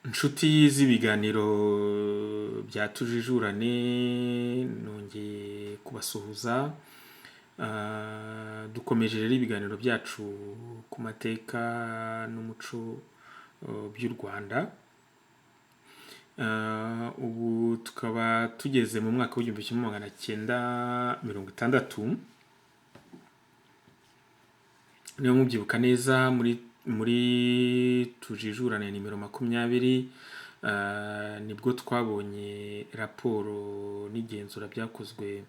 Inshuti z'ibiganiro bya tujijurane nongeye kubasuhuza. Dukomeje rero ibiganiro byacu ku mateka n'umuco by'u Rwanda. Ubu tukaba tugeze mu mwaka w'igihumbi kimwe magana cyenda mirongo itandatu. Niba mubyibuka neza muri tujijurane nimero 20, nibwo twabonye raporo n'igenzura byakozwe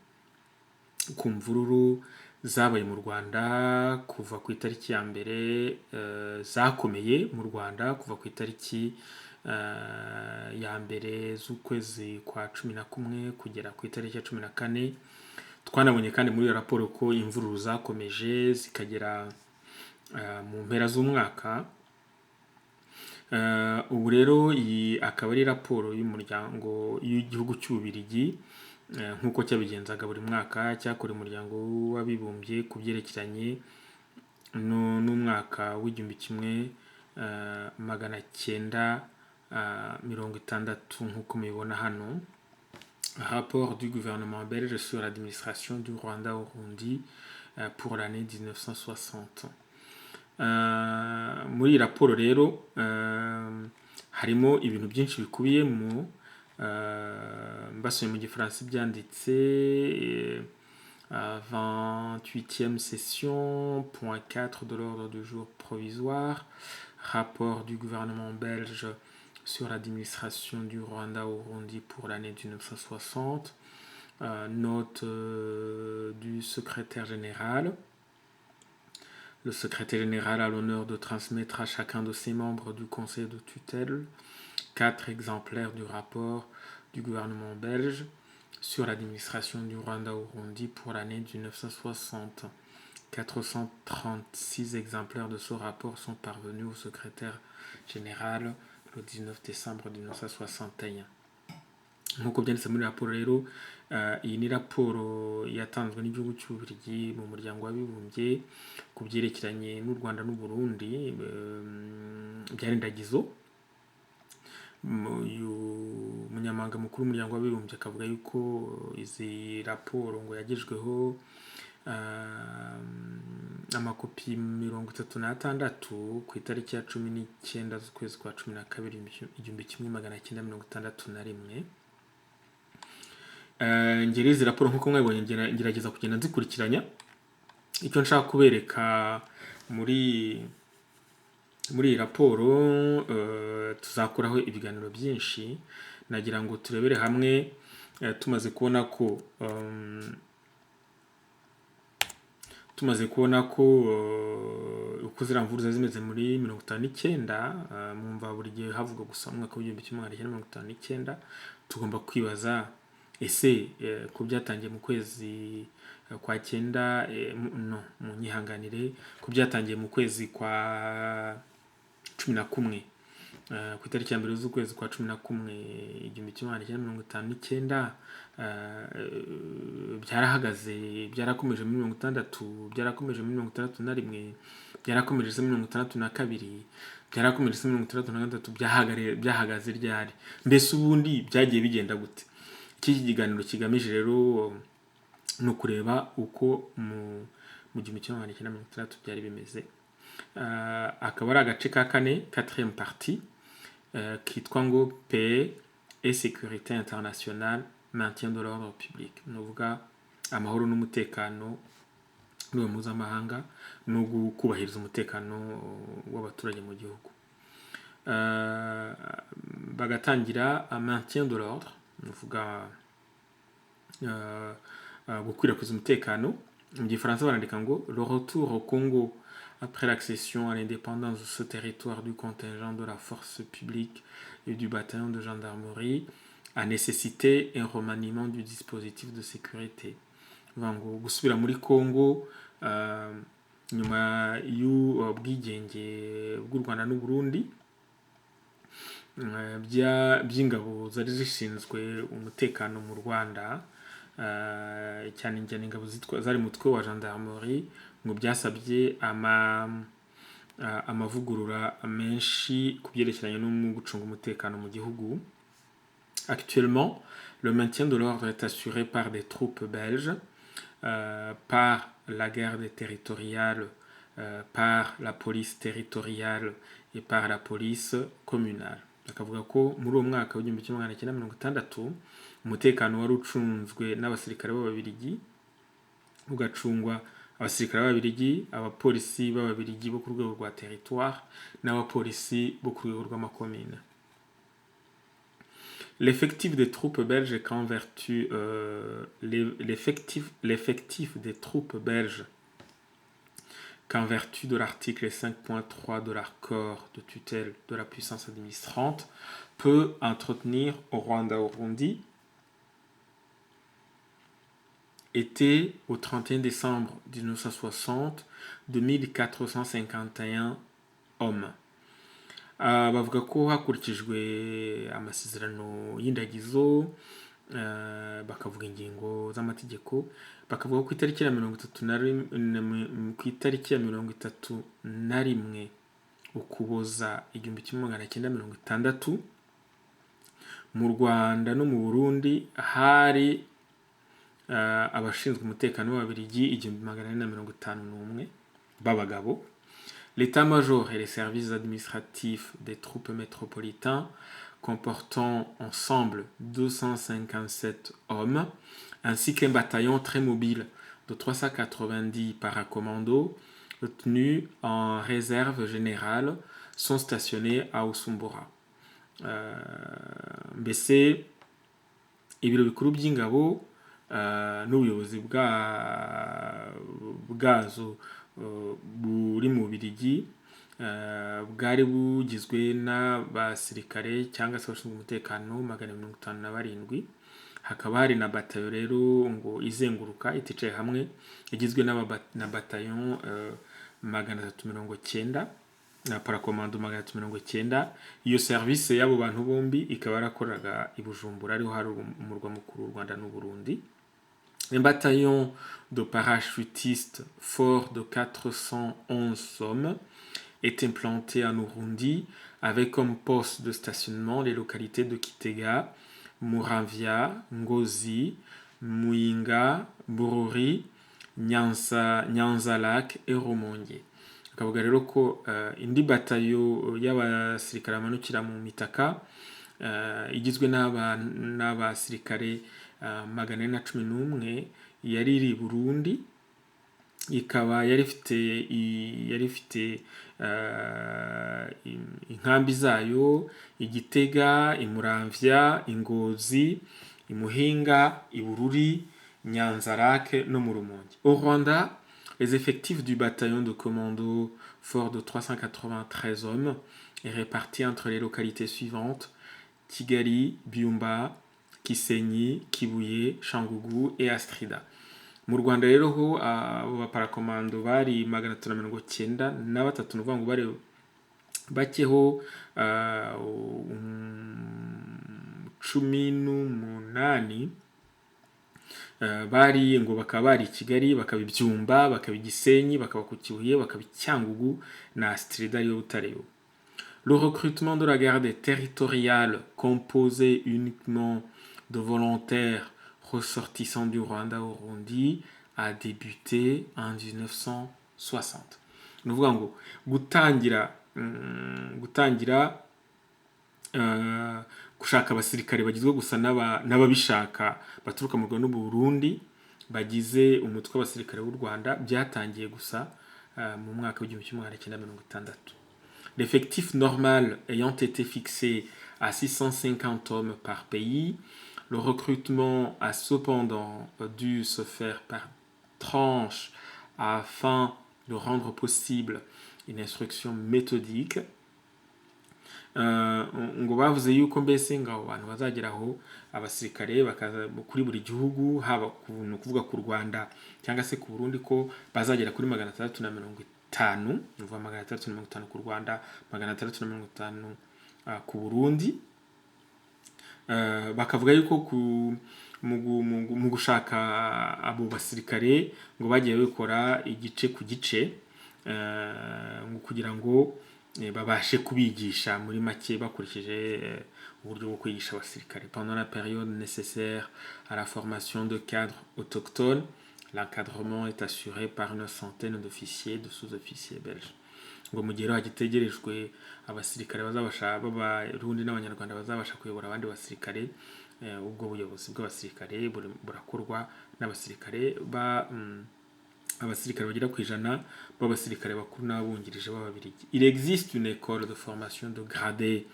ku mvururu zabaye mu Rwanda kuva ku itariki ya mbere, zakomeye mu Rwanda kuva ku itariki ya mbere z'ukwezi kwa 11 kugera ku itariki ya 14. Twanabonye kandi muri iyo raporo ko imvururu zakomeje zikagera mu mpera z'umwaka. Ubu rero iyi akaba ari raporo y'umuryango y'igihugu cy'Ububiligi, nk'uko cyabigenzaga buri mwaka, cyakora umuryango w'abibumbye ku byerekeranye n'umwaka w'igihumbi kimwe magana cyenda mirongo itandatu, nk'uko mubibona hano. Rapport du gouvernement belge sur l'administration du Rwanda au Burundi pour l'année 1960. Muri raporo rero harimo ibintu byinshi bikubiyemo, mbasuye mu gifaransa byanditse 28e session, point 4 de l'ordre du jour provisoire, rapport du gouvernement belge sur l'administration du Rwanda au Burundi pour l'année 1960, note du secrétaire général. Le secrétaire général a l'honneur de transmettre à chacun de ses membres du conseil de tutelle 4 exemplaires du rapport du gouvernement belge sur l'administration du Rwanda au Burundi pour l'année 1960. 436 exemplaires de ce rapport sont parvenus au secrétaire général le 19 décembre 1961. Nk'uko byanditse muri raporo rero, iyi ni raporo yatanzwe n'igihugu cy'Ububiligi mu muryango w'abibumbye ku byerekeranye n'u Rwanda n'u Burundi byarindagizo. Umunyamabanga mukuru w'umuryango w'abibumbye akavuga yuko izi raporo ngo yagejweho amakopi 36 ku itariki ya 19 z'ukwezi kwa 12 igihumbi kimwe magana cyenda mirongo itandatu na rimwe. Ngeri izi raporo nk'uko mwabonye ngerageza kugenda nzikurikiranya. Icyo nshaka kubereka muri iyi raporo, tuzakuraho ibiganiro byinshi. Nagira ngo turebere hamwe, tumaze kubona ko uko ziriya mvururu zimeze muri 59, mwumva buri gihe havuga gusa umwaka w'igihumbi kimwe magana cyenda mirongo itanu n'icyenda. Tugomba kwibaza ese ko byatangiye mu kwezi kwa cyenda, mu nyihanganire, ko byatangiye mu kwezi kwa 11, ku itariki ya mbere z'ukwezi kwa 11 igihumbi kimwe magana cyenda mirongo itanu n'icyenda, byarahagaze, byarakomeje muri 60, byarakomeje muri 61, byarakomeje muri 62, byarakomeje muri 63, byahagaze ryari? Mbese ubundi byagiye bigenda gute? Iki kiganiro kigamije rero no kureba uko mu gihumbi kimwe magana cyenda mirongo itandatu byari bimeze. Akaba ari agace ka 4e partie, kitwa ngo paix et sécurité internationale, maintien de l'ordre public. Nuvuga amahoro n'umutekano mpuzamahanga no kubahiriza umutekano w'abaturage mu gihugu. Bagatangira maintien de l'ordre, nuvuga gukwirakwiza umutekano. Mu gifaransa barandika ngo le retour au Congo après l'accession à l'indépendance de ce territoire du contingent de la force publique et du bataillon de gendarmerie a nécessité un remaniement du dispositif de sécurité. Ngo gusubira muri Congo nyuma y'ubwigenge bw'u Rwanda n'u Burundi, by'ingabo zari zishinzwe umutekano mu Rwanda, cyane ingabo zari mutwe wa gendarmerie, ngo byasabye amavugurura menshi ku byerekeranye no gucunga umutekano mu gihugu. Actuellement, le maintien de l'ordre est assuré par des troupes belges, par la garde territoriale, par la police territoriale et par la police communale. Akavuga ko muri uwo mwaka w'igihumbi kimwe magana cyenda mirongo itandatu umutekano wari ucunzwe n'abasirikare b'Ababiligi, ugacungwa abasirikare b'Ababiligi, abapolisi b'Ababiligi bo ku rwego rwa territoire n'abapolisi bo ku rwego rw'amakomine. L'effectif des troupes belges est qu'en vertu l'effectif des troupes belges qu'en vertu de l'article 5.3 de l'accord de tutelle de la puissance administrante peut entretenir au Rwanda-Urundi était au 31 décembre 1960 de 1451 hommes. Bavuga ko hakurikijwe amasezerano y'indagizo, bakavuga ingingo z'amategeko, bakavuga ko ku itariki ya 31 Ukuboza 1960 mu Rwanda no mu Burundi hari abashinzwe umutekano w'Ababiligi 1451 b'abagabo. L'état-major et les services administratifs des troupes métropolitains comportant ensemble 257 hommes, ainsi qu'un bataillon très mobile de 390 paracommandos tenus en réserve générale sont stationnés à Usumbura. Mbese ibiro bikuru by'ingabo n'ubuyobozi bwazo buri mu Bubiligi bwari bugizwe n'abasirikare cyangwa se abashinzwe umutekano 157. Hakaba hari na batayo rero ngo izenguruka iticaye hamwe igizwe na bataillon 390 na parakomando 390. Iyo service y'abo bantu bombi ikaba yarakoraga i Bujumbura, ariho hari umurwa mukuru w'u Rwanda n'u Burundi. Un bataillon de parachutistes fort de 411 hommes est implanté en Urundi avec comme poste de stationnement les localités de Kitega, Muramvya, Ngozi, Muyinga, Bururi, Nyanza-Lac et Rumonge. Akavuga rero ko indi batayo y'abasirikare bamanukira mu mitaka igizwe n'abasirikare 411 yari iri Burundi, ikaba yari ifite inkambi zayo Igitega, Imuramvya, Ingozi, Imuhinga, Ibururi, Nyanza-Lac no mu Rumonge. Au Rwanda, les effectifs du bataillon de commando fort de 393 hommes est répartis entre les localités suivantes: Kigali, Byumba, Kisenyi, Kibuye, Changugu et Astrida. Mu Rwanda rero ho abo baparakomando bari 393, nuvuga ngo bari bakeho 18 bari ngo bakaba bari Kigali, bakaba Byumba, bakaba Gisenyi, bakaba ku Kibuye, bakaba Cyangugu na Astrida yo Butareyo. Le recrutement de la garde territoriale composé uniquement de volontaires ressortissants du Rwanda au Burundi a débuté en 1960. Nuvuga ngo gutangira gushaka abasirikare bagizwe gusa n'ababishaka baturuka mu Rwanda n'u Burundi bagize umutwe w'abasirikare b'u Rwanda byatangiye gusa mu mwaka w'1960. L'effectif normal ayant été fixé à 650 hommes par pays, le recrutement a cependant dû se faire par tranches afin de rendre possible une instruction méthodique. Ngo bavuze yuko mbese ngo abantu bazageraho abasirikare bakaza kuri buri gihugu, haba kuvuga ku Rwanda cyangwa se ku Burundi, ko bazagera kuri 650, nuvuga 650 ku Rwanda, 650 ku Burundi. Bakavuga yuko mu gushaka abo basirikare ngo bagiye bikora igice ku gice, kugira ngo babashe kubigisha muri make bakurikije uburyo bwo kwigisha abasirikare. Pendant la période nécessaire à la formation de cadres autochtones, l'encadrement est assuré par une centaine d'officiers, de sous-officiers belges. ngo mu gihe rero hagitegerejwe abasirikare bazabasha b'abarundi n'abanyarwanda bazabasha kuyobora abandi basirikare, ubwo buyobozi bw'abasirikare burakorwa n'abasirikare abasirikare bagera ku 100 b'abasirikare bakuru n'abungirije b'ababirigi. Il existe une école de formation de gradés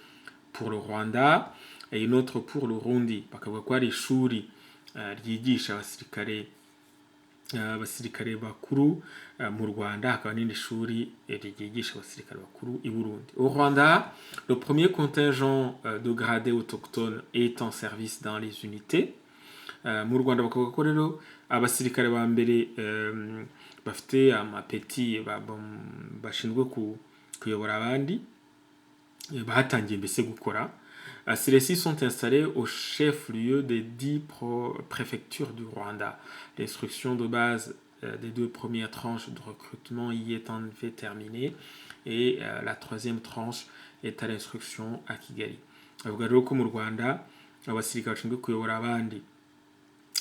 pour le Rwanda et une autre pour le Burundi. Bakavuga ko ari ishuri ryigisha abasirikare bakuru mu Rwanda, hakaba n'indi shuri ryigisha abasirikare bakuru i Burundi. Au Rwanda, le premier contingent de gradés autochtones est en service dans les unités. Mu Rwanda bakavuga ko rero abasirikare ba mbere bafite amapeti bashinzwe kuyobora abandi batangiye mbese gukora. Celles-ci sont installées au chef-lieu des 10 préfectures du Rwanda. L'instruction de base des 2 premières tranches de recrutement y est en fait terminée et la 3e tranche est à l'instruction à Kigali. Avuga rero ko mu Rwanda abasirikare bashinzwe kuyobora abandi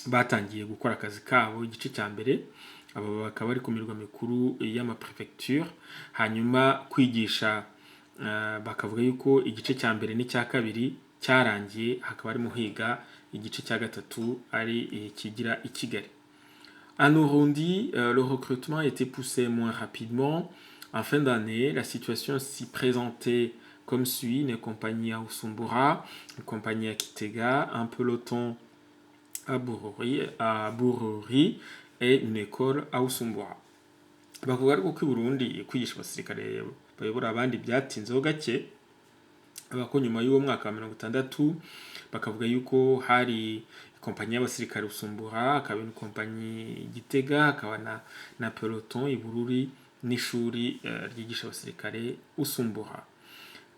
batangiye gukora akazi kabo igice cya mbere, aba bakaba bari ku mirwa mikuru y'amaprefecture, hanyuma kwigisha bakavuga yuko igice cya mbere n'icya kabiri cyarangiye, hakaba harimo higa igice cya gatatu ari kigira i Kigali. En Burundi, le recrutement a été poussé moins rapidement. En fin d'année, la situation s'y présentait comme suit: une compagnie à Usumbura, une compagnie à Kitega, un peloton à Bururi et une école à Usumbura. Bavuga ko ku Burundi kwigisha abasirikare bayobora abandi byatinzeho gake, abako nyuma y'uwo mwaka wa 60 bakavuga yuko hari kompanyi y'abasirikare Usumbura, akaba ni kompanyi Gitega, akaba na peloton i Bururi n'ishuri ryigisha abasirikare Usumbura.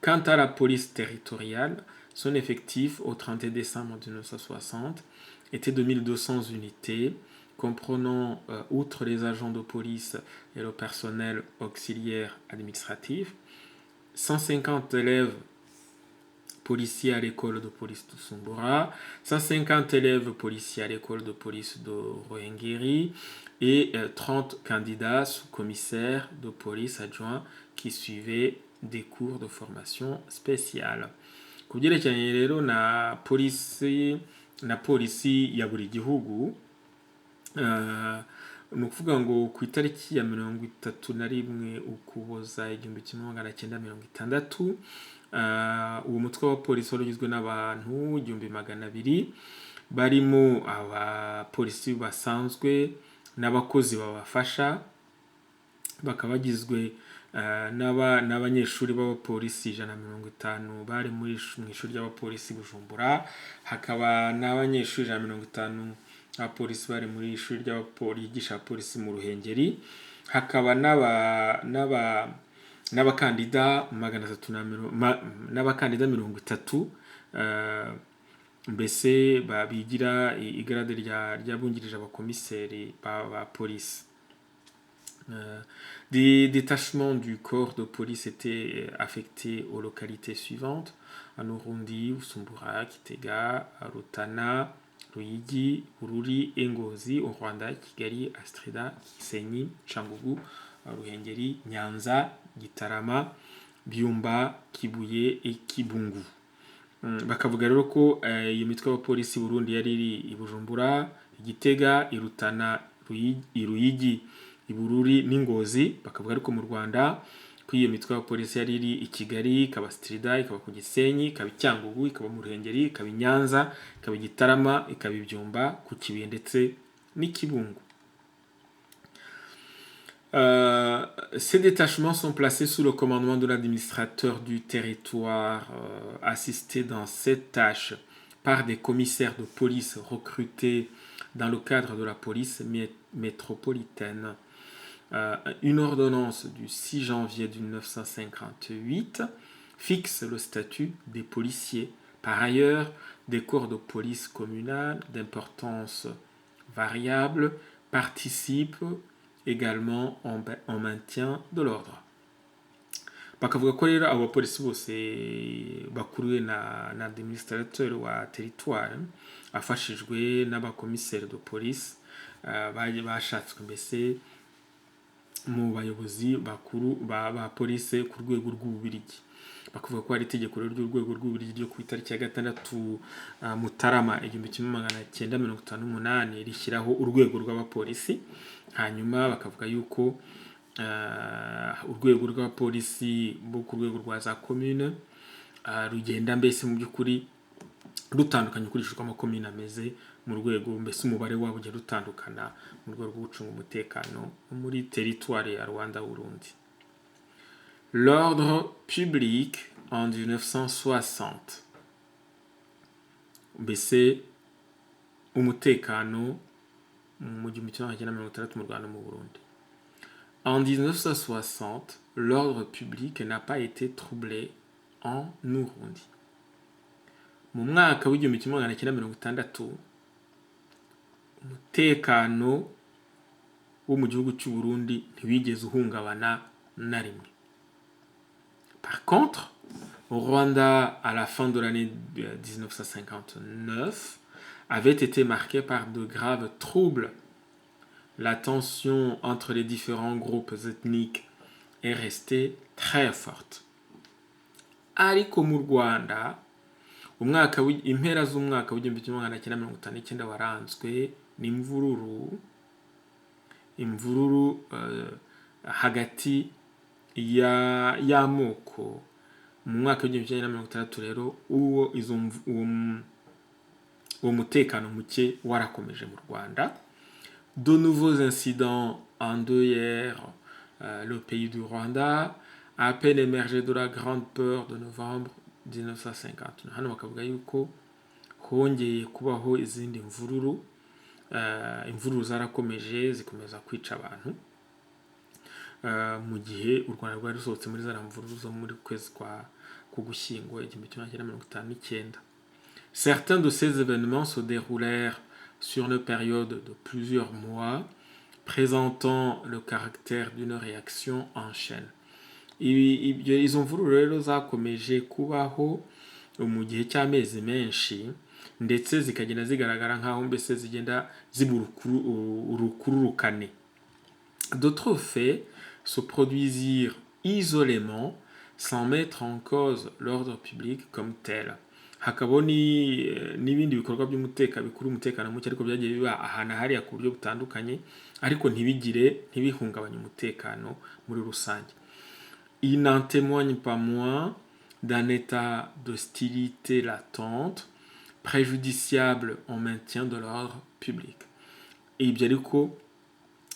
Quant à la police territoriale, son effectif au 31 décembre 1960 était de 1200 unités, comprenant, outre les agents de police et le personnel auxiliaire administratif, 150 élèves policiers à l'école de police de Sumbura, 150 élèves policiers à l'école de police de Ruhengeri et 30 candidats sous-commissaires de police adjoints qui suivaient des cours de formation spéciale. Ku byerekeranye rero na polisi ya buri gihugu, ni ukuvuga ngo ku itariki ya 31 Ukuboza 1960, uwo mutwe wa polisi wari ugizwe n'abantu 200,000 barimo abapolisi basanzwe n'abakozi babafasha, bakaba bagizwe n'abanyeshuri b'abapolisi 150 bari mu ishuri ry'abapolisi Bujumbura, hakaba n'abanyeshuri 150 abapolisi bari muri ishuri ry'abapolisi abapolisi mu Ruhengeri, hakaba n'abakandida 30 mbese babigira igrade ry'abungirije abakomiseri ba polisi. Des détachements du corps de police étaient affectés aux localités suivantes: en Burundi, Usumbura, Kitega, Rutana, Ruyigi, Bururi et Ngozi. Au Rwanda, Kigali, Astrida, Gisenyi, Cyangugu, Ruhengeri, Nyanza, Gitarama, Byumba, Kibuye et Kibungu. Bakavuga rero ko iyo mitwe y'abapolisi Burundi yari iri i Bujumbura, Gitega, Irutana, Ruyigi, Ibururi n'Ingozi. Bakavuga ariko mu Rwanda ko iyo mitwe y'abapolisi yari iri i Kigali, ikaba Strida, ikaba ku Gisenyi, ikaba Cyangugu, ikaba mu Ruhengeri, ikaba Nyanza, ikaba Gitarama, ikaba Ibyumba, ku Kibuye ndetse n'Ikibungu. Ces détachements sont placés sous le commandement de l'administrateur du territoire, assistés dans cette tâche par des commissaires de police recrutés dans le cadre de la police métropolitaine. Une ordonnance du 6 janvier 1958 fixe le statut des policiers. Par ailleurs, des corps de police communale d'importance variable participent également en maintien de l'ordre. Bakavuga ko rero abo bapolisi bose bakuriwe na administrateur wa territoire afashijwe n'abakomiseri de police bashatswe mbese mu bayobozi bakuru ba police ku rwego rw'Ububirigi. Bakavuga ko hari itegeko rero ry'urwego rw'Ububirigi ryo ku itariki ya 6 Mutarama 1958 rishyiraho urwego rw'abapolisi. Hanyuma bakavuga yuko urwego rw'abapolisi bo ku rwego rwa za commune rugenda mbese mu by'ukuri rutandukanye ukurikije amakomine ameze mu rwego mbese umubare wabo ugenda utandukana mu rwego rwo gucunga umutekano muri territoire ya Rwanda Burundi. L'ordre public en 1960. Mbese umutekano mu 1960 mu Rwanda mu Burundi. En 1960, l'ordre public n'a pas été troublé en Burundi. Mu mwaka w'igihumbi kimwe magana cyenda mirongo itandatu umutekano wo mu gihugu cy'u Burundi ntiwigeze uhungabana na rimwe. Par contre, au Rwanda, à la fin de l'année 1959, avait été marqué par de graves troubles. La tension entre les différents groupes ethniques est restée très forte. Ariko mu Rwanda, impera z'umwaka w'igihumbi kimwe magana cyenda mirongo itanu n'icyenda waranzwe n'imvururu hagati y'amoko. Mu mwaka w'igihumbi kimwe magana cyenda mirongo itandatu rero uwo mutekano muke warakomeje mu Rwanda. De nouveaux incidents endeuillèrent le pays du Rwanda, à peine émergé de la grande peur de novembre 1950. Hano bakavuga yuko hongeye kubaho izindi imvururu zarakomeje zikomeza kwica abantu mu gihe u Rwanda rwari rusohotse muri za mvururu zo muri kwezi k'Ugushyingo 1959. Certains de ces événements se déroulèrent sur une période de plusieurs mois, présentant le caractère d'une réaction en chaîne. Izo mvururu rero zakomeje kubaho mu gihe cy'amezi menshi ndetse zikagenda zigaragara nk'aho mbese zigenda zibura urukururukane. D'autres faits se produisirent isolément sans mettre en cause l'ordre public comme tel. Hakaba n'ibindi bikorwa bikuru umutekano muke ariko byagiye biba ahantu hariya ku buryo butandukanye ariko ntibihungabanye umutekano muri rusange. Il n'en témoigne pas moins d'un état d'hostilité latente préjudiciable au maintien de l'ordre public. Ibyo ariko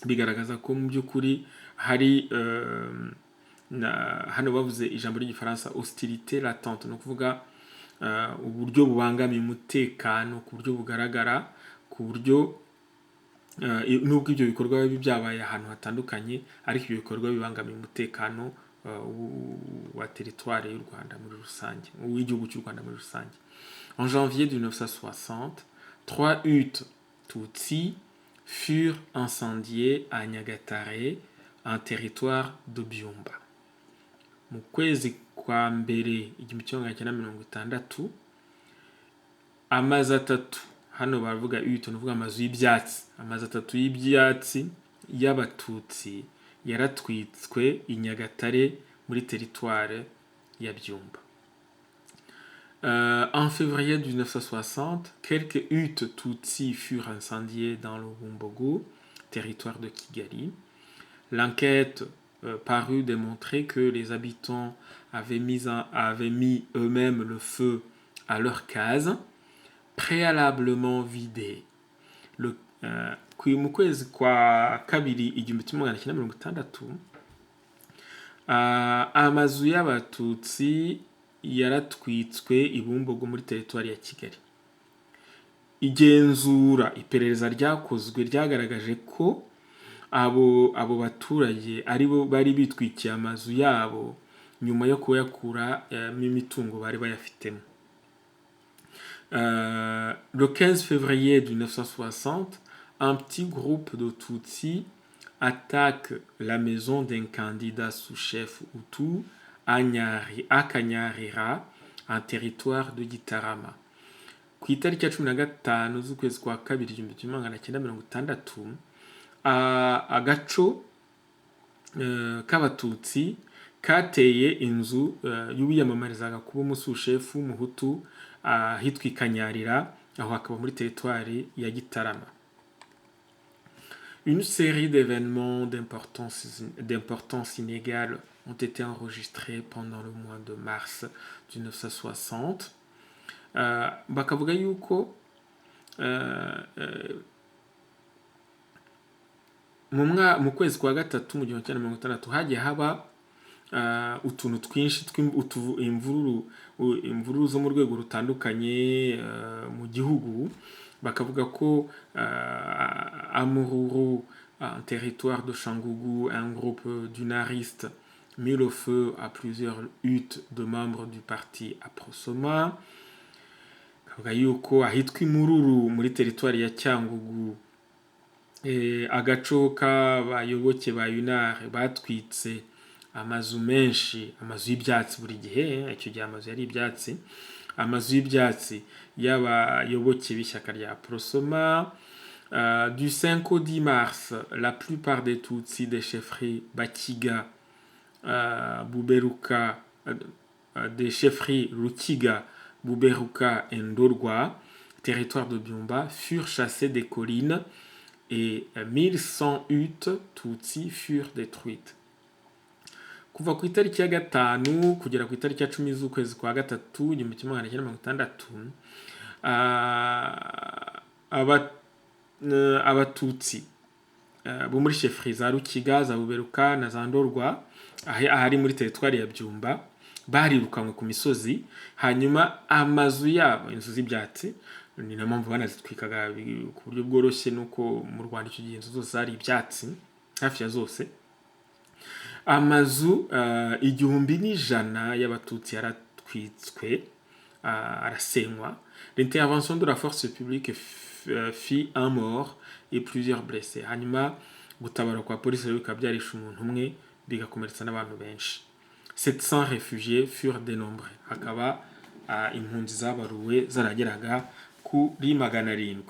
bigaragaza ko mu by'ukuri hari hano bavuze ijambo ry'igifaransa hostilité latente, no kuvuga uburyo bubangamiye umutekano ku buryo bugaragara, ku buryo nubwo ibyo bikorwa byabaye ahantu hatandukanye ariko ibyo bikorwa bibangamiye umutekano wa territoire y'u Rwanda muri rusange, w'igihugu cy'u Rwanda muri rusange. En janvier 1960, 3 huttes Tutsi furent incendiées à Nyagatare, un territoire de Byumba. Mu kwezi kwa mbere 1960, amazu atatu, hano baravuga hutte, nuvuga amazu y'ibyatsi, amazu atatu y'ibyatsi y'abatutsi yaratwitswe i Nyagatare muri territoire ya Byumba. En février 1960, quelques huttes Tutsi furent incendiées dans le Bumbogo, territoire de Kigali. L'enquête parut démontrer que les habitants avaient mis eux-mêmes le feu à leurs cases, préalablement vidées. Mu kwezi kwa kabiri 1960, amazu y'abatutsi yaratwitswe i Bumbogo muri territoire ya Kigali. Iperereza ryakozwe ryagaragaje ko abo baturage aribo bari bitwikiye amazu yabo nyuma yo kuyakura imitungo bari bayafitemo. Le 15 février 1960, un petit groupe de Tutsi attaque la maison d'un candidat sous-chef Hutu à Kanyarira, en territoire de Gitarama. Ku itariki ya 15 z'ukwezi kwa kabiri 1960, agaco k'abatutsi kateye inzu y'uwiyamamarizaga kuba umusushefu w'umuhutu ahitwa i Kanyarira, aho hakaba muri teritwari ya Gitarama. Une série d'événements d'importance inégale ont été enregistrés pendant le mois de mars 1960. Bakavuga yuko mu kwezi kwa gatatu mu 1960 hagiye haba utuntu twinshi imvururu zo mu rwego rutandukanye mu gihugu. Bakavuga ko Amururu, un territoire de Changugu, un groupe d'unaristes mit le feu à plusieurs huttes de membres du parti Aprosoma. Bakavuga yuko ahitwa Imururu muri teritwari ya Cyangugu agaco k'abayoboke ba UNAR batwitse amazu menshi, amazu y'ibyatsi buri gihe, icyo gihe amazu yari ibyatsi, amazu y'ibyatsi y'abayoboke b'ishyaka rya Aprosoma. Du 5 au 10 mars, la plupart des Tutsis des chefferies Bakiga, Buberuka, des chefferies Rukiga, Buberuka et Ndorwa, territoire de Byumba, furent chassés des collines et 1100 huttes Tutsis furent détruites. Kuva ku itariki ya 5 kugera ku itariki ya 10 z'ukwezi kwa gatatu 1960, abatutsi bo muri chefferie za Rukiga, za Buberuka na za Ndorwa ahari muri teritwari ya Byumba barirukanwe ku misozi, hanyuma amazu yabo, inzu z'ibyatsi, ni na mpamvu banazitwikaga ku buryo bworoshye, nuko mu Rwanda icyo gihe inzu zose zari ibyatsi hafi ya zose. Amazu 1,100 y'abatutsi yaratwitswe, arasenywa. L'intervention de la force publique fit un mort et plusieurs blessés. Hanyuma gutabara kwa polisi bikaba byarishe umuntu umwe bigakomeretsa n'abantu benshi. 700 réfugiés furent dénombrés. Hakaba impunzi zabaruwe zarageraga kuri 700.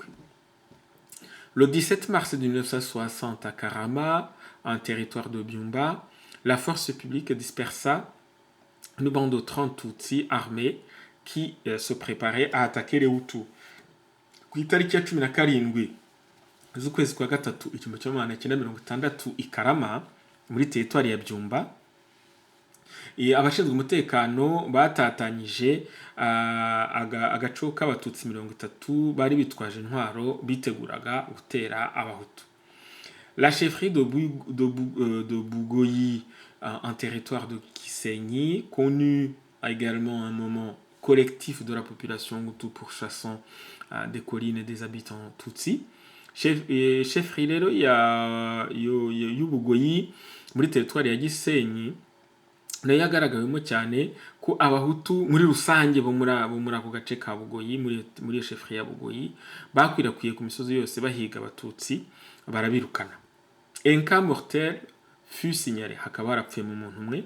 Le 17 mars 1960 à Karama, en territoire de Byumba, la force publique dispersa une bande de 30 Tutsis armés qui se préparaient à attaquer les Hutus. Ku itariki ya 17 z'ukwezi kwa gatatu 1960 i Karama muri teritwari ya Byumba, abashinzwe umutekano batatanyije agaco k'abatutsi 30 bari bitwaje intwaro biteguraga gutera abahutu. La chefferie de Bugoyi, en territoire de Kisenyi, connue également un moment collectif de la population hutu pourchassant des collines et des habitants tutsi. Chefferie rero y'Ubugoyi muri territoire ya Gisenyi nayo yagaragayemo cyane ko abahutu muri rusange bo muri ako gace ka Bugoyi, muri chefferie ya Bugoyi, bakwirakwiye ku misozi yose bahiga abatutsi barabirukana. Un cas mortel fut signalé, hakaba harapfuye mu muntu umwe.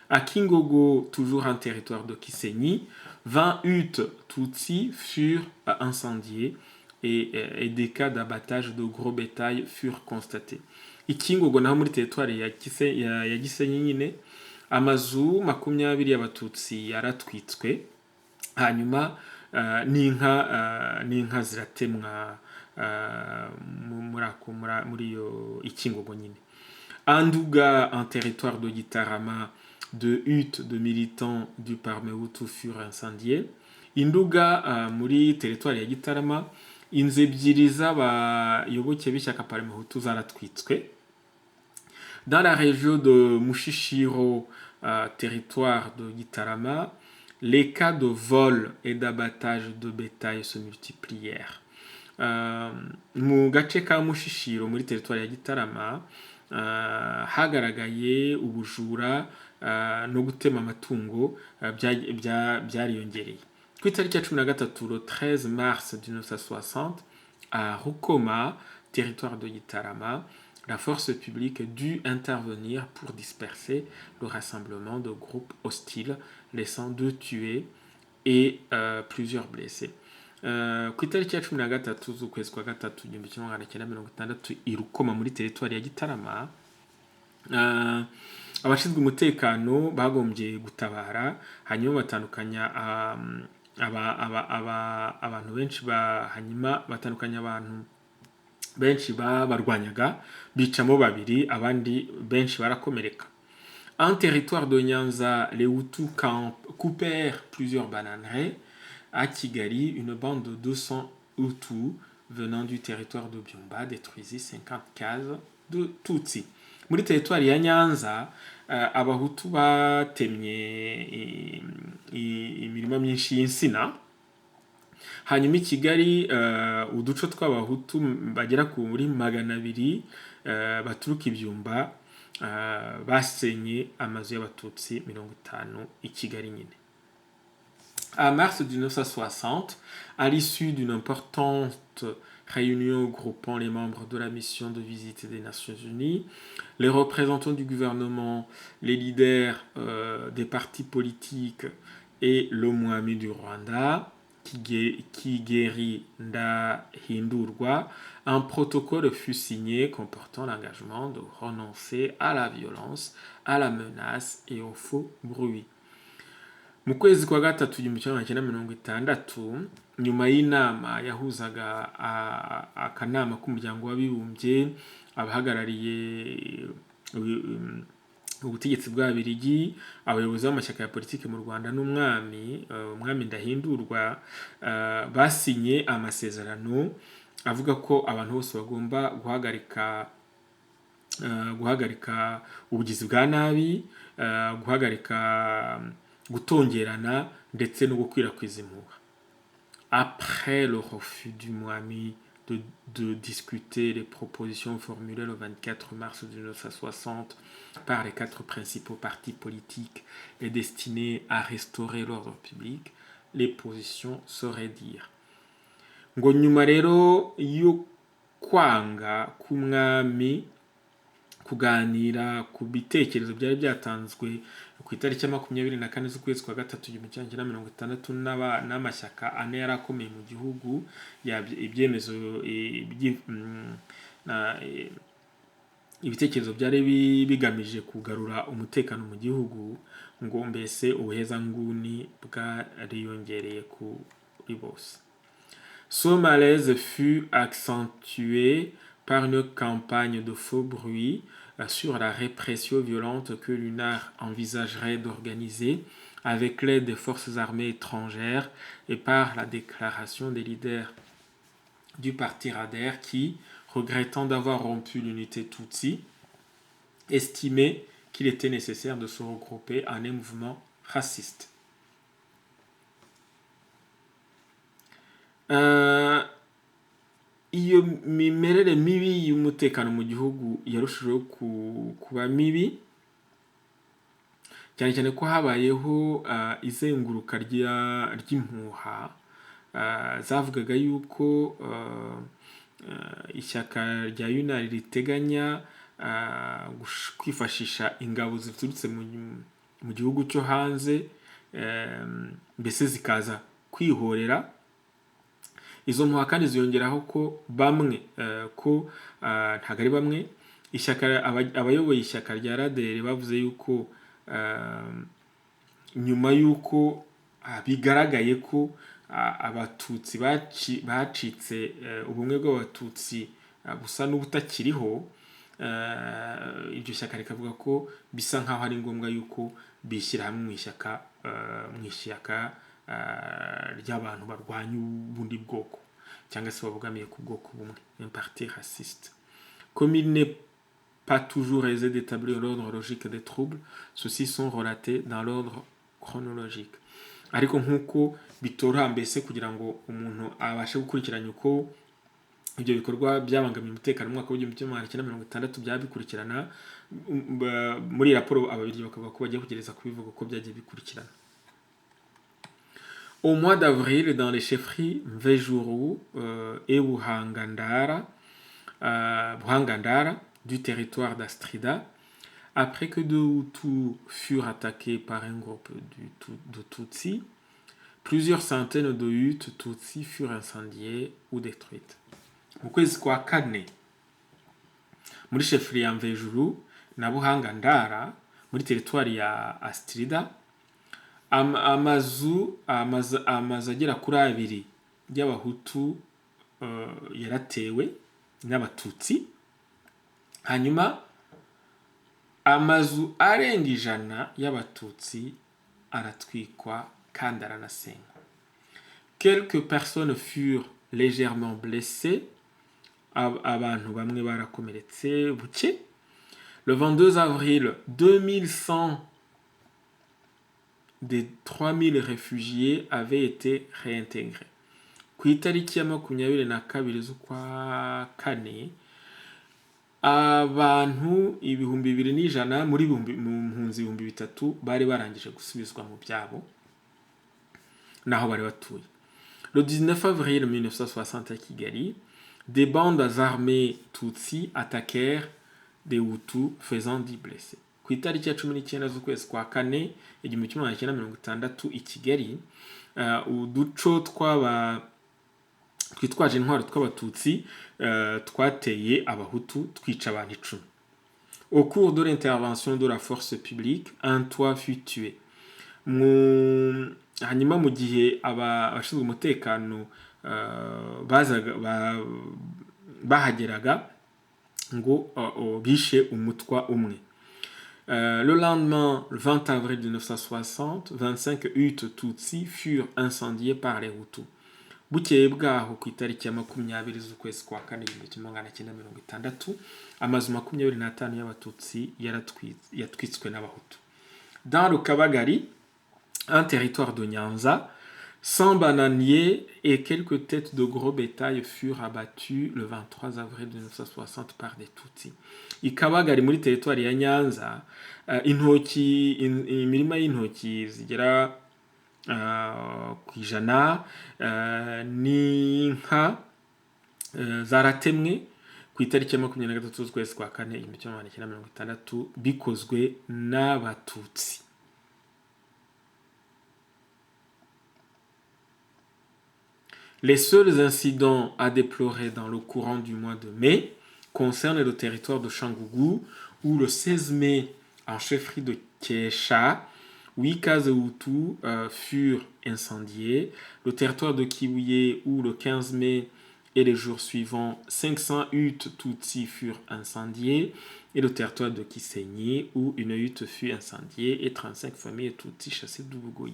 À Kingogo, toujours en territoire de Kisenyi, 20 huttes tutsis furent incendiées et des cas d'abattage de gros bétail furent constatés. I Kingogo naho muri territoire ya Gisenyi nyine, amazu 20 y'abatutsi yaratwitswe, hanyuma n'inka ziratemwa muri iyo Ikingogo nyine. Anduga, en territoire de Gitarama, de huttes de militants du Parme Hutu furent incendiées. Induga, muri territoire ya Gitarama, inzu 2 z'abayoboke b'ishyaka Parme Hutu zaratwitswe. Dans la région de Mushishiro, territoire de Gitarama, les cas de vol et d'abattage de bétail se multiplièrent. Mu gace ka Mushishiro muri territoire ya Gitarama hagaragaye ubujura no gutema amatungo byariyongereye. Ku itariki ya 13, le 13 mars 1960, à Rukoma, territoire de Gitarama, la force publique dut intervenir pour disperser le rassemblement de groupes hostiles, laissant 2 tués et plusieurs blessés. Ku itariki ya 13 z'ukwezi kwa gatatu 1960 i Rukoma muri teritwari ya Gitarama, abashinzwe umutekano bagombye gutabara, hanyuma batandukanya abantu benshi hanyuma batandukanya abantu benshi babarwanyaga, bicamo babiri, abandi benshi barakomereka. En territoire de Nyanza, les Hutus coupèrent plusieurs bananeraies. À Kigali, une bande de 200 Hutus venant du territoire de Byumba détruisit 50 cases de Tutsi. Muri territoire ya Nyanza, abahutu batemye imirima myinshi y'insina, hanyuma i Kigali uduco tw'abahutu bagera kuri 200 baturuka ibyumba basenye amazu y'abatutsi 50 i Kigali nyine. En mars 1960, à l'issue d'une importante réunion groupant les membres de la mission de visite des Nations Unies, les représentants du gouvernement, les leaders des partis politiques et l'Omwami du Rwanda, Kigeri Ndahindurwa, un protocole fut signé comportant l'engagement de renoncer à la violence, à la menace et au faux bruit. Mu kwezi kwa gatatu 1960, nyuma y'inama yahuzaga akanama k'umuryango w'abibumbye, abahagarariye ubutegetsi bw'Ababiligi, abayobozi b'amashyaka ya politiki mu Rwanda n'umwami Ndahindurwa, basinye amasezerano avuga ko abantu bose bagomba guhagarika ubugizi bwa nabi, guhagarika gutongerana ndetse no gukwirakwiza impuha. Après le refus du Mwami de discuter les propositions formulées le 24 mars 1960 par les 4 principaux partis politiques et destinées à restaurer l'ordre public, les positions seraient dire. Ngo nyuma rero yo kwanga k'umwami kuganira ku bitekerezo byari byatanzwe ku itariki ya 24 z'ukwezi kwa gatatu 1960 n'amashyaka ane yarakomeye mu gihugu, ibyemezo ibitekerezo byari bigamije kugarura umutekano mu gihugu, ngo mbese ubuhezanguni bwariyongereye kuri bose. Ce malaise fut accentué par une campagne de faux bruit sur la répression violente que l'UNAR envisagerait d'organiser avec l'aide des forces armées étrangères et par la déclaration des leaders du parti Rader qui, regrettant d'avoir rompu l'unité Tutsi, estimaient qu'il était nécessaire de se regrouper en un mouvement raciste. Iyo mimerere mibi y'umutekano mu gihugu yarushijeho kuba mibi, cyane cyane ko habayeho izenguruka ry'impuha zavugaga yuko ishyaka rya UNAR riteganya kwifashisha ingabo ziturutse mu gihugu cyo hanze, mbese zikaza kwihorera. Izo mpuha kandi ziyongeraho ko bamwe ntabwo ari bamwe, abayoboye ishyaka rya Radere bavuze yuko nyuma y'uko bigaragaye ko abatutsi bacitse, ubumwe bw'abatutsi busa n'ubutakiriho, iryo shyaka rikavuga ko bisa nkaho ari ngombwa yuko bishyira hamwe mu ishyaka ry'abantu barwanya ubundi bwoko cyangwa se babugamiye ku bwoko bumwe, un parti raciste. Comme il n'est pas toujours aisé d'établir l'ordre logique des troubles, ceux-ci sont relatés dans l'ordre chronologique. Ariko nk'uko bitoroha mbese kugira ngo umuntu abashe gukurikiranya uko ibyo bikorwa byabangamiye umutekano mu mwaka w'1960 byabikurikirana, muri raporo Ababiligi bakavuga ko bagiye kugereza kubivuga uko byagiye bikurikirana. Au mois d'avril, dans les chefferies Mvejuru et Buhangandara, du territoire d'Astrida, après que deux Hutus furent attaqués par un groupe de Tutsis, plusieurs centaines de huttes Tutsis furent incendiées ou détruites. Mu kwezi kwa kane muri sheferi ya Mvejuru na Buhanga Ndara muri teritwari ya Astrida, amazu agera kuri abiri y'abahutu yaratewe n'abatutsi, hanyuma amazu arenga 100 y'abatutsi aratwikwa kandi aranasenywa. Quelques personnes furent légèrement blessées, abantu bamwe barakomeretse buke. Le 22 avril, 2100 des 3000 réfugiés avaient été réintégrés. Ku itariki ya 22 z'ukwa kane, abantu 2100 muri mu mpunzi 3000 bari barangije gusubizwa mu byabo naho bari batuye. Le 19 avril 1960 à Kigali, des bandes armées Tutsi attaquèrent des Hutus faisant 10 blessés. Ku itariki ya 19 z'ukwezi kwa kane 1960 i Kigali, uduco twitwaje intwaro tw'abatutsi twateye abahutu twica abantu 10. Au cours de l'intervention de la force publique, un toit fut tué. Hanyuma mu gihe abashinzwe umutekano bahageraga ngo bishe umutwa umwe. Le lendemain, le 20 avril 1960, 25 huttes Tutsi furent incendiées par les Hutus. Bukeye bwaho ku itariki ya 20 z'ukwezi kwa kane 1960, amazu 25 y'abatutsi yatwitswe n'abahutu. Dans le Kabagari, un territoire de Nyanza, 100 bananiers et quelques têtes de gros bétail furent abattus le 23 avril 1960 par des Tutsis. I Kabagari muri territoire ya Nyanza, imirima y'intoki zigera ku 100 n'inka zaratemwe ku itariki ya 23 z'ukwezi kwa kane 1960 bikozwe n'abatutsi. Les seuls incidents à déplorer dans le courant du mois de mai concernent le territoire de Changougou, où le 16 mai, en chefferie de Kesha, 8 cases Hutus furent incendiées, le territoire de Kiwuye, où le 15 mai et les jours suivants, 500 huttes Tutsis furent incendiées, et le territoire de Kisenyi, où une hutte fut incendiée et 35 familles Tutsis chassées d'Ubugoyi.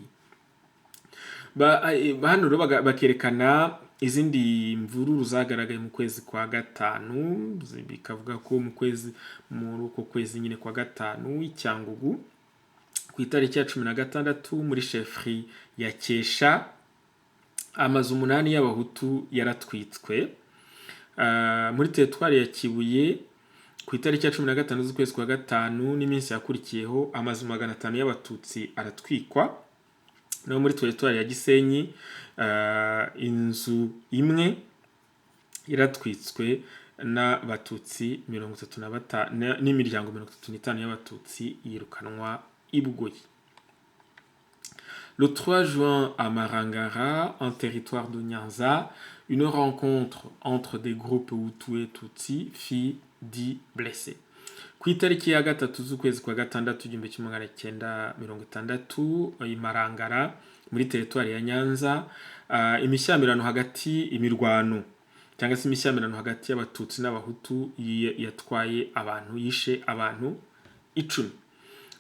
Hano bakerekana izindi mvururu zagaragaye mu kwezi kwa gatanu, bikavuga ko muri uko kwezi nyine kwa gatanu icyangugu ku itariki ya 16 muri chefferie ya Kesha, amazu 8 y'abahutu yaratwitswe. Muri teritwari ya Kibuye ku itariki ya 15 z'ukwezi kwa gatanu n'iminsi yakurikiyeho, amazu 500 y'abatutsi aratwikwa. No muri teritwari ya Gisenyi, inzu imwe iratwitswe n'abatutsi 35 n'imiryango 35 y'abatutsi yirukanwa ibugoyi. Le 3 juin à Marangara, en territoire de Nyanza, une rencontre entre des groupes Hutus et Tutsi fit 10 blessés. Ku itariki ya 3 z'ukwezi kwa gatandatu 1960 i Marangara muri teritwari ya Nyanza, imirwano cyangwa se imishyamirano hagati y'abatutsi n'abahutu yatwaye abantu, yishe abantu 10.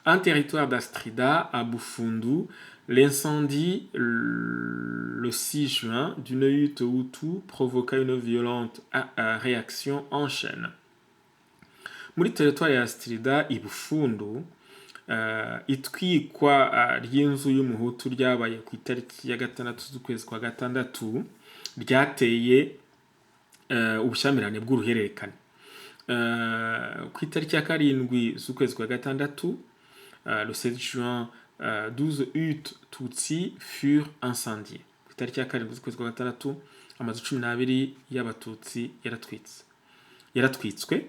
En territoire d'Astrida, à Bufundu, l'incendie le 6 juin d'une hutte Hutu provoqua une violente réaction en chaîne. Muri territoire ya Astrida i Bufundu, itwikwa ry'inzu y'umuhutu ryabaye ku itariki ya 6 z'ukwezi kwa gatandatu ryateye ubushyamirane bw'uruhererekane. Ku itariki ya 7 z'ukwezi kwa gatandatu, le 7 juin, 12 huttes Tutsi furent incendiées. Ku itariki ya 7 z'ukwezi kwa gatandatu, amazu 12 y'abatutsi yaratwitswe.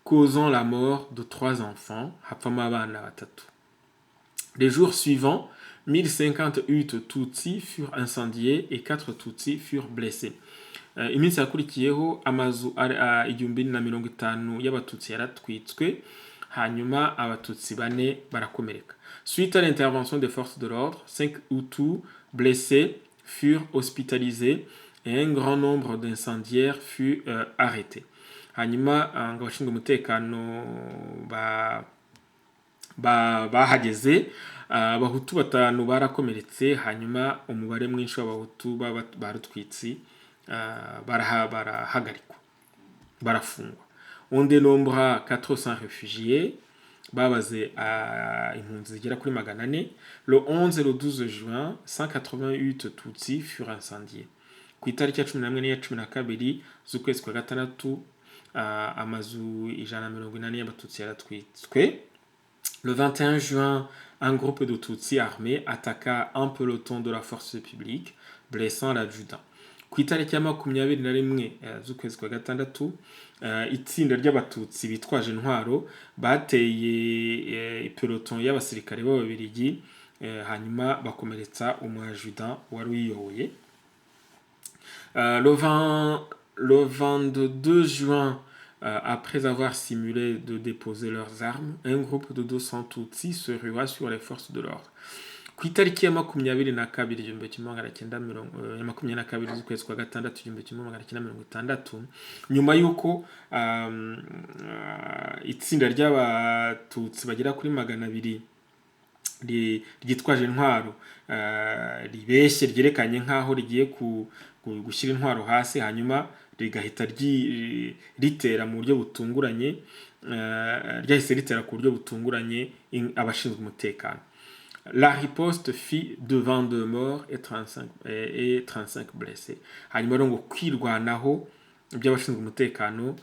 causant la mort de 3 enfants. Hapfamo abana batatu. Les jours suivants, 1058 Tutsi furent incendiés et 4 Tutsi furent blessés. Iminsi yakurikiyeho amazu 1050 y'abatutsi yaratwitswe, hanyuma abatutsi 4 barakomereka. Suite à l'intervention des forces de l'ordre, 5 Hutus blessés furent hospitalisés et un grand nombre d'incendiaires fut arrêté. Hanyuma ngo abashinzwe umutekano bahageze, abahutu 5 barakomeretse, hanyuma umubare mwinshi w'abahutu barutwitsi barahagarikwa, barafungwa. On dénombrera 400 réfugiés, babaze impunzi zigera kuri 400. Le 11 et le 12 juin, 188 Tutsi furent incendiés. Ku itariki ya 11 n'iya 12 z'ukwezi kwa gatandatu, amazu 180 y'abatutsi yaratwitswe. Le 21 juin, un groupe de Tutsi armés attaqua un peloton de la force publique, blessant l'adjudant. Ku itariki ya 21 z'ukwezi kwa gatandatu, itsinda ry'abatutsi bitwaje intwaro bateye peloton y'abasirikare b'Ababiligi, hanyuma bakomeretsa umwajudant wari uyiyoboye. Le 22 juin, après avoir simulé de déposer leurs armes, un groupe de 200 Tutsis se rua sur les forces de l'ordre. Ku itariki ya 22 z'ukwezi kwa gatandatu 1960, nyuma y'uko itsinda ry'abatutsi bagera kuri 200 ryitwaje intwaro ribeshye ryerekanye nk'aho rigiye gushyira intwaro hasi, hanyuma rigahita ritera mu buryo butunguranye, ryahise ritera ku buryo butunguranye abashinzwe umutekano. La riposte fit de 22 morts et 35 blessés. Hanyuma rero ngo kwirwanaho by'abashinzwe umutekano,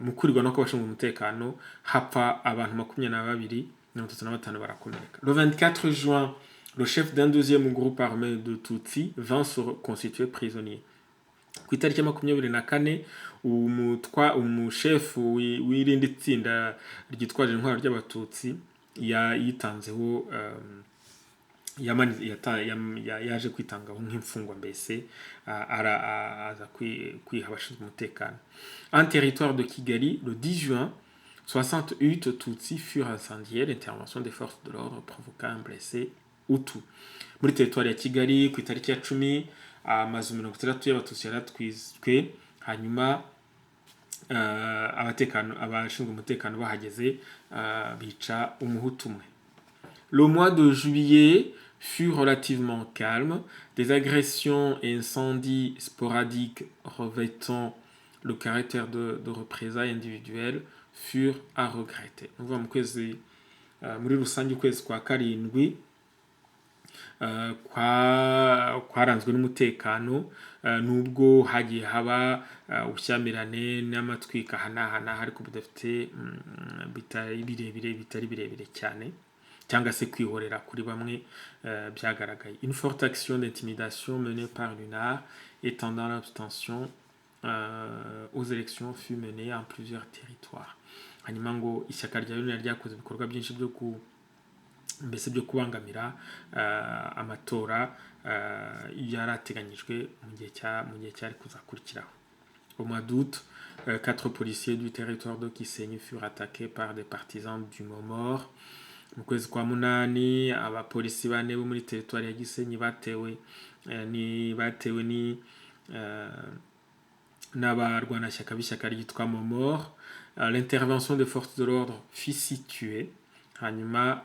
mu kwirwanaho kw'abashinzwe umutekano hapfa abantu 22, 35 barakomereka. Le 24 juin, le chef d'un deuxième groupe armé de Tutsi vint se constituer prisonnier. Ku itariki ya 24, umushefu w'irindi tsinda ryitwaje intwaro ry'abatutsi yitanzeho, yaje kwitangaho nk'imfungwa, mbese aza kwiha abashinzwe umutekano. En territoire de Kigali, le 10 juin, 68 Tutsi furent incendiés. L'intervention des forces de l'ordre provoqua un blessé Hutu. Muri territoire ya Kigali ku itariki ya 10, amazu 60 y'abatutsi yaratwitswe, hanyuma abashinzwe umutekano bahageze bica umuhutu umwe. Le mois de juillet fut relativement calme. Des agressions et incendies sporadiques revêtant le caractère de représailles individuelles furent à regretter. Muri rusange ukwezi kwa karindwi kwaranzwe n'umutekano, nubwo hagiye haba ubushyamirane n'amatwika hana ariko bidafite bitari birebire cyane, cyangwa se kwihorera kuri bamwe byagaragaye. Une forte action d'intimidation menée par l'UNAR étendant l'abstention aux élections fut menée en plusieurs territoires. Hanyuma ngo ishyaka rya UNAR ryakoze ibikorwa byinshi byo kubangamira amatora yarateganyijwe mu gihe cyari kuzakurikiraho. Au mois d'août, 4 policiers du territoire de Gisenyi furent attaqués par des partisans du Momor. Mu kwezi kwa munani, abapolisi 4 bo muri territoire ya Gisenyi batewe n'abarwanashyaka b'ishyaka ryitwa Momor. L'intervention des forces de l'ordre fit situer, hanyuma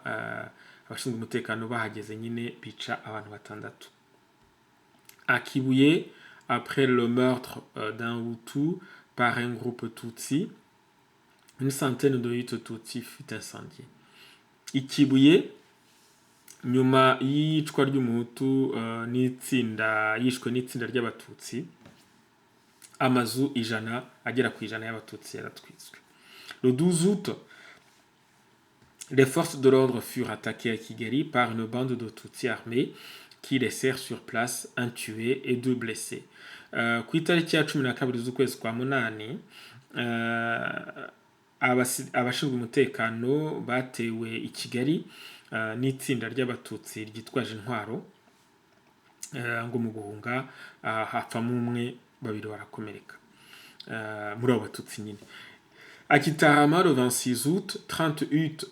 abashinzwe umutekano bahageze nyine bica abantu 6. À Kibuye, après le meurtre d'un Hutu par un groupe Tutsi, une centaine de huttes Tutsi fut incendiée. I Kibuye, nyuma y'icwa ry'umuhutu yishwe n'itsinda ry'abatutsi, amazu agera ku 100 y'abatutsi yaratwitswe. Le 12 août, les forces de l'ordre furent attaquées à Kigali par une bande de Tutsi armés qui laissèrent sur place un tué et 2 blessés. Ku itariki ya 12 z'ukwezi kwa munani, abashinzwe umutekano batewe i Kigali n'itsinda ry'abatutsi ryitwaje intwaro, ngo mu guhunga hapfamo umwe, babiri barakomereka muri abo batutsi nyine. À Gitarama, le 26 août, 38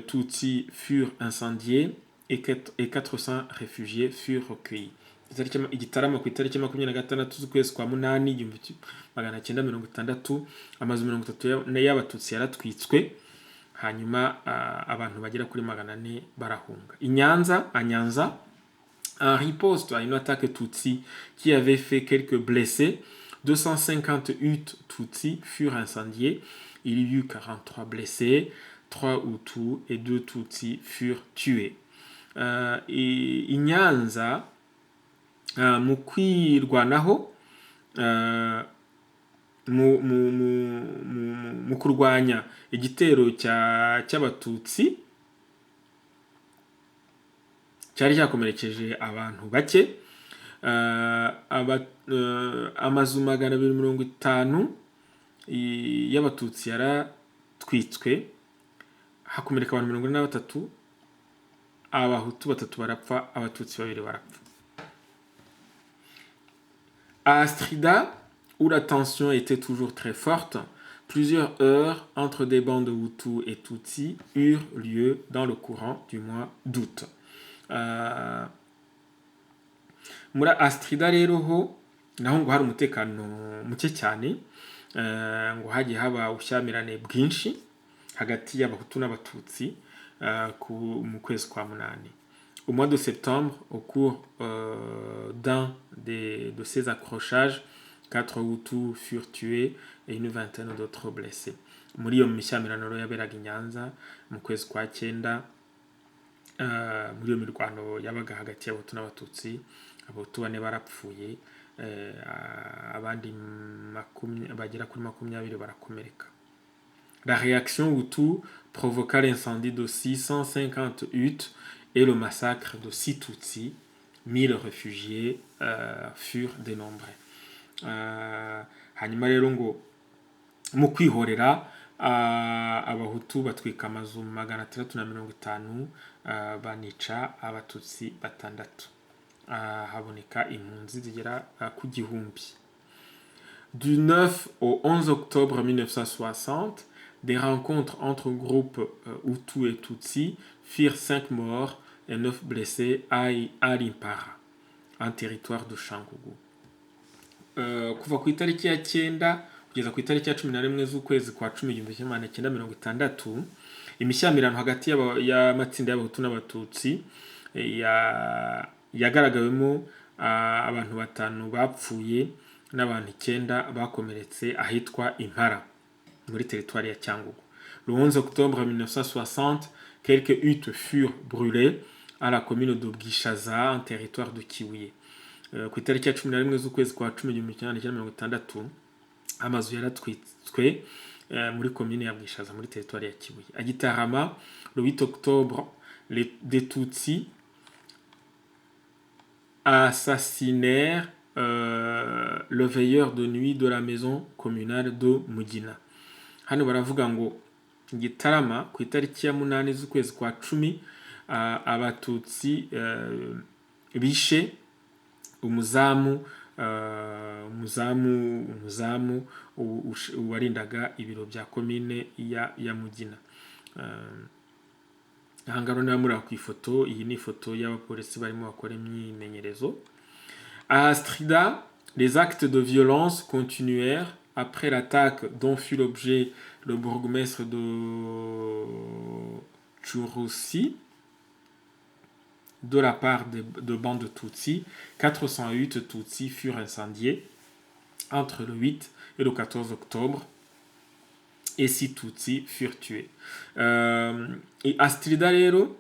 Tutsis furent incendiés et 400 réfugiés furent recueillis. Igitarama ku itariki 26 z'ukwezi kwa munani 1960, amazu 30 y'abatutsi yaratwitswe, hanyuma abantu bagera kuri 400 barahunga. À Nyanza, en riposte à une attaque Tutsi qui avait fait quelques blessés, 258 Tutsis furent incendiés. Il y eut 43 blessés, 3 Hutus et 2 Tutsis furent tués. I Nyanza, mu kwirwanaho, mu kurwanya igitero cy'abatutsi cyari cyakomerekeje abantu bake, amazu 250 y'abatutsi yaratwitswe, hakomereka abantu 43, abahutu 3 barapfa, abatutsi 2 barapfa. À Astrida, où la tension était toujours très forte, plusieurs heures entre des bandes de Hutus et Tutsis eurent lieu dans le courant du mois d'août. Muri Astrida rero ho naho ngo hari umutekano muke cyane, ngo hagiye haba ushyamirane bwinshi hagati y'abahutu n'abatutsi mu kwezi kwa munani. Au mois de septembre, au cours d'un de ces accrochages, 4 Hutus furent tués et une vingtaine d'autres blessés. Muri iyo mishyamirano yaberaga i Nyanza mu kwezi kwa 9, muri iyo mirwano yabaga hagati y'abahutu n'abatutsi, abahutu 4 barapfuye, abandi bagera kuri 20 barakomereka. La réaction Hutu provoqua l'incendie de 650 huttes et le massacre de 6 Tutsis. 1000 réfugiés furent dénombrés. Hanyuma rero ngo mu kwihorera abahutu batwika amazu 650, banica abatutsi 6, haboneka impunzi zigera ku gihumbi. Du 9 au 11 octobre 1960, des rencontres entre groupes Hutu et Tutsi firent 5 morts et 9 blessés à Limpara, en territoire de Cyangugu. Kuva ku itariki ya 9 kugeza ku itariki ya 11 z'ukwezi kwa 10 1960, imishyamirano hagati y'amatsinda y'abahutu n'abatutsi yagaragawemo abantu 5 bapfuye n'abantu 9 bakomeretse ahitwa Impara muri territoire ya Cyangugu. Le 11 octobre 1960, quelques huttes furent brûlées à la commune de Bwishaza en territoire de Kibuye. Ku itariki ya 11 z'ukwezi kwa 10 1960, amazu yaratwitswe muri commune ya Bwishaza muri territoire ya Kibuye. À Gitarama, le 8 octobre, des Tutsis assassinèrent le veilleur de nuit de la maison communale de Mugina. Hano baravuga ngo Gitarama ku itariki ya 8 z'ukwezi kwa 10, abatutsi bishe umuzamu warindaga ibiro bya commune ya Mugina. Ahangaro na muri ku ifoto, iyi ni ifoto y'abapolisi barimo bakora imyimenyerezo. À Astrida, les actes de violence continuèrent après l'attaque dont fut l'objet le bourgmestre de Churussi de la part de bandes de Tutsis. 408 Tutsis furent incendiés entre le 8 et le 14 octobre et 6 Tutsis furent tués. Et Astrida rero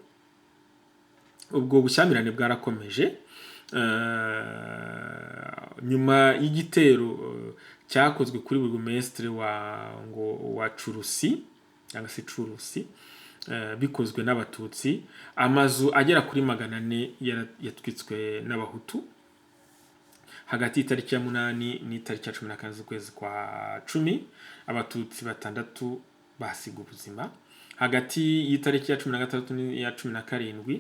ubwo bushyamirane bwarakomeje, nyuma y'igitero cyakozwe kuri burugumestre wa Churussi cyangwa se Churussi, bikozwe n'abatutsi. Amazu agera kuri 400 yatwitswe n'abahutu, hagati y'itariki ya munani n'itariki ya 14 z'ukwezi kwa 10 abatutsi 6 basiga ubuzima. Hagati y'itariki ya 16 n'iya 17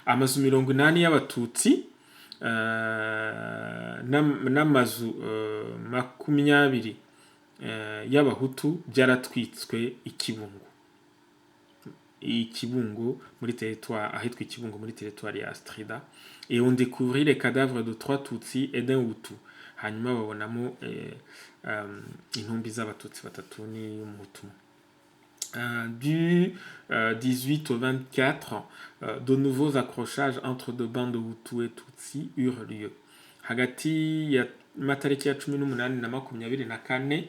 amazu 80 y'abatutsi n'amazu 20 y'abahutu byaratwitswe Ikibungo muri territoire ahitwa Ikibungo muri territoire ya Astrida, et on découvrit les cadavres de 3 Tutsi et d'un Hutu. Hanyuma babonamo intumbi z'abatutsi 3 n'umuhutu. Du 18 au 24, de nouveaux accrochages entre deux bandes de Hutu et Tutsi eurent lieu. Hagati ya matariki ya 18 na 24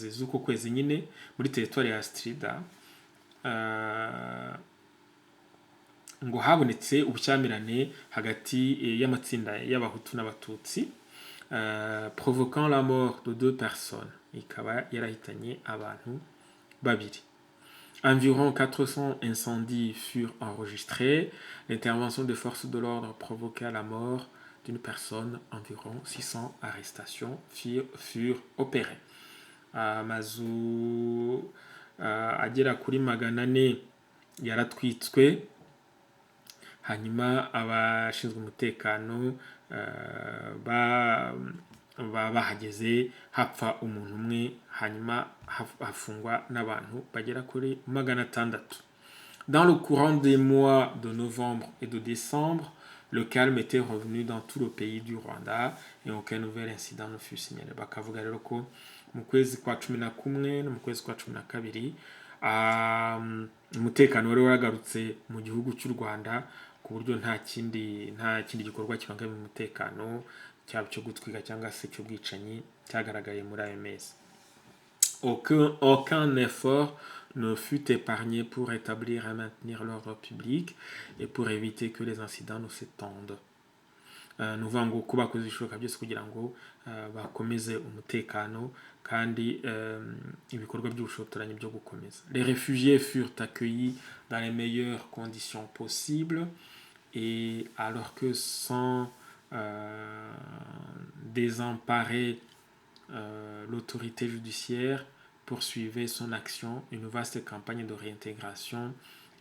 z'uko kwezi nyine muri territoire ya Astrida ngo habonetse ubushyamirane hagati y'amatsinda y'abahutu n'abatutsi, provoquant la mort de 2 personnes, ikaba yarahitanye abantu babiri. Environ 400 incendies furent enregistrés. L'intervention des forces de l'ordre provoqua la mort d'une personne. Environ 600 arrestations furent opérées. Amazu agera kuri 400 yaratwitswe, hanyuma abashinzwe umutekano bahageze hapfa umuntu umwe, hanyuma hafungwa n'abantu bagera kuri 600. Dans le courant des mois de novembre et de décembre, le calme était revenu dans tout le pays du Rwanda et aucun nouvel incident ne fut signalé. Bakavuga rero ko mu kwezi kwa 11 no mu kwezi kwa 12 umutekano wari waragarutse mu gihugu cy'u Rwanda ku buryo nta kindi gikorwa kibangamiye umutekano cyaba cyo gutwiga cyangwa se cyo bwicanyi cyagaragaye muri ayo mezi. Aucun effort ne fut épargné pour établir et maintenir l'ordre public et pour éviter que les incidents ne s'étendent. Ni ukuvuga ngo ko bakoze ibishoboka byose kugira ngo bakomeze umutekano kandi ibikorwa by'ubushotoranyi byo gukomeza. Les réfugiés furent accueillis dans les meilleures conditions possibles, et alors que sans désemparer l'autorité judiciaire poursuivait son action, une vaste campagne de réintégration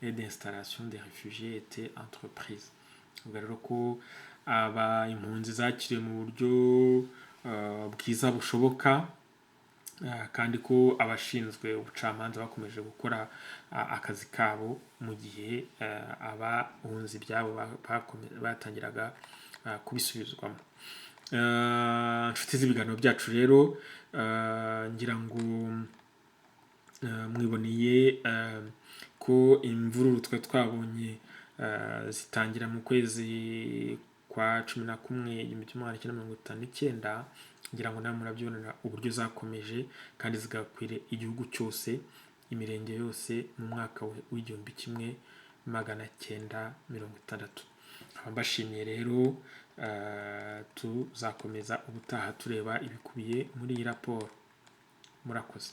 et d'installation des réfugiés était entreprise. Rero ko impunzi zakiriye mu buryo bwiza bushoboka, kandi ko abashinzwe ubucamanza bakomeje gukora akazi kabo mu gihe abahunzi byabo batangiraga kubisubizwamo. Inshuti z'ibiganiro byacu rero ngira ngo mwiboneye ko imvururu twabonye zitangira mu kwezi kwa 11 1959, ngira ngo namwe murabyibonera uburyo zakomeje kandi zigakwira igihugu cyose, imirenge yose mu mwaka w'1960. Mbashimiye rero, tuzakomeza ubutaha tureba ibikubiye muri iyi raporo. Murakoze.